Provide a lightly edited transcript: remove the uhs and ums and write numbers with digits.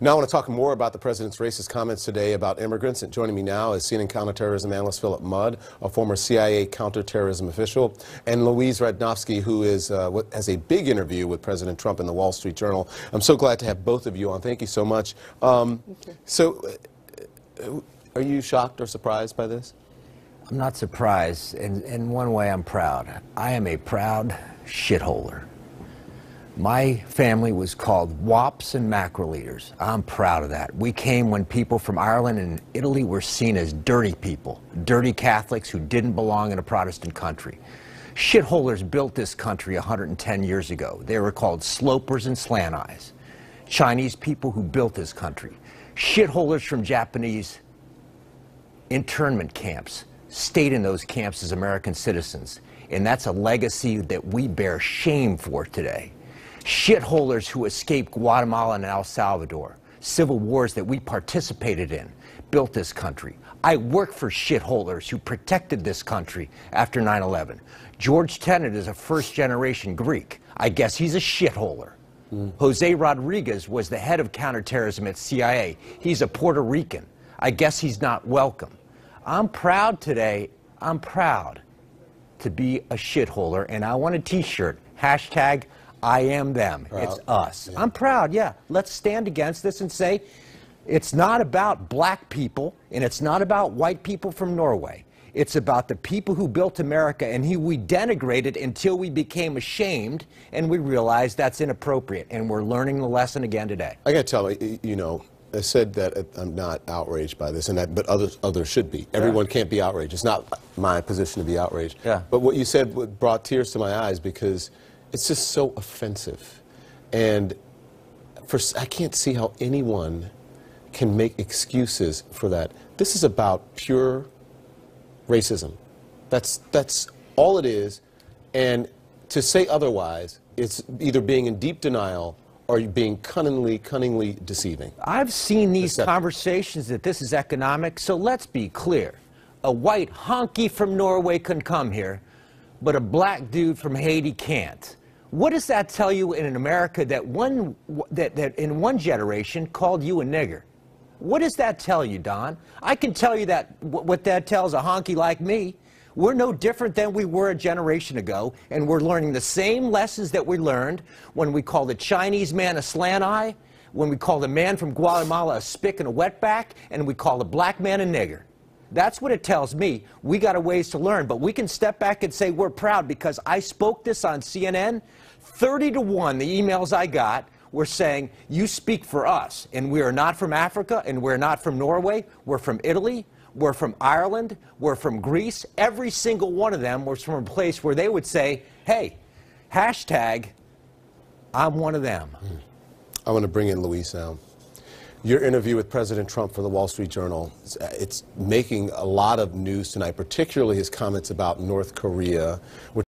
Now I want to talk more about the president's racist comments today about immigrants. And joining me now is CNN counterterrorism analyst Phillip Mudd, a former CIA counterterrorism official, and Louise Radnofsky, who has a big interview with President Trump in the Wall Street Journal. I'm so glad to have both of you on. Thank you so much. So, are you shocked or surprised by this? I'm not surprised. In one way, I'm proud. I am a proud shitholer. My family was called wops and mackerel eaters. I'm proud of that. We came when people from Ireland and Italy were seen as dirty people, dirty Catholics who didn't belong in a Protestant country. Shitholers built this country 110 years ago. They were called slopers and slant eyes. Chinese people who built this country. Shitholers from Japanese internment camps stayed in those camps as American citizens. And that's a legacy that we bear shame for today. Shitholers who escaped Guatemala and El Salvador, civil wars that we participated in, built this country. I work for shitholers who protected this country after 9/11. George Tenet is a first-generation Greek. I guess he's a shitholer. Jose Rodriguez was the head of counterterrorism at CIA. He's a Puerto Rican. I guess he's not welcome. I'm proud today. I'm proud to be a shitholer, and I want a T-shirt. Hashtag I am them. Proud. It's us. Yeah. I'm proud, yeah. Let's stand against this and say it's not about black people and it's not about white people from Norway. It's about the people who built America and who we denigrated until we became ashamed and we realized that's inappropriate. And we're learning the lesson again today. I got to tell you, you know, I said that I'm not outraged by this, and that, but others should be. Everyone can't be outraged. It's not my position to be outraged. Yeah. But what you said brought tears to my eyes because it's just so offensive, and I can't see how anyone can make excuses for that. This is about pure racism. That's all it is, and to say otherwise, it's either being in deep denial or being cunningly deceiving. I've seen these conversations that this is economic, so let's be clear. A white honky from Norway can come here, but a black dude from Haiti can't. What does that tell you in America that in one generation called you a nigger? What does that tell you, Don? I can tell you that what that tells a honky like me. We're no different than we were a generation ago, and we're learning the same lessons that we learned when we called a Chinese man a slant eye, when we called a man from Guatemala a spick and a wetback, and we called a black man a nigger. That's what it tells me. We got a ways to learn, but we can step back and say we're proud because I spoke this on CNN. 30-1, the emails I got were saying, you speak for us, and we are not from Africa, and we're not from Norway, we're from Italy, we're from Ireland, we're from Greece. Every single one of them was from a place where they would say, hey, hashtag, I'm one of them. I want to bring in Louise now. Your interview with President Trump for the Wall Street Journal, it's making a lot of news tonight, particularly his comments about North Korea, which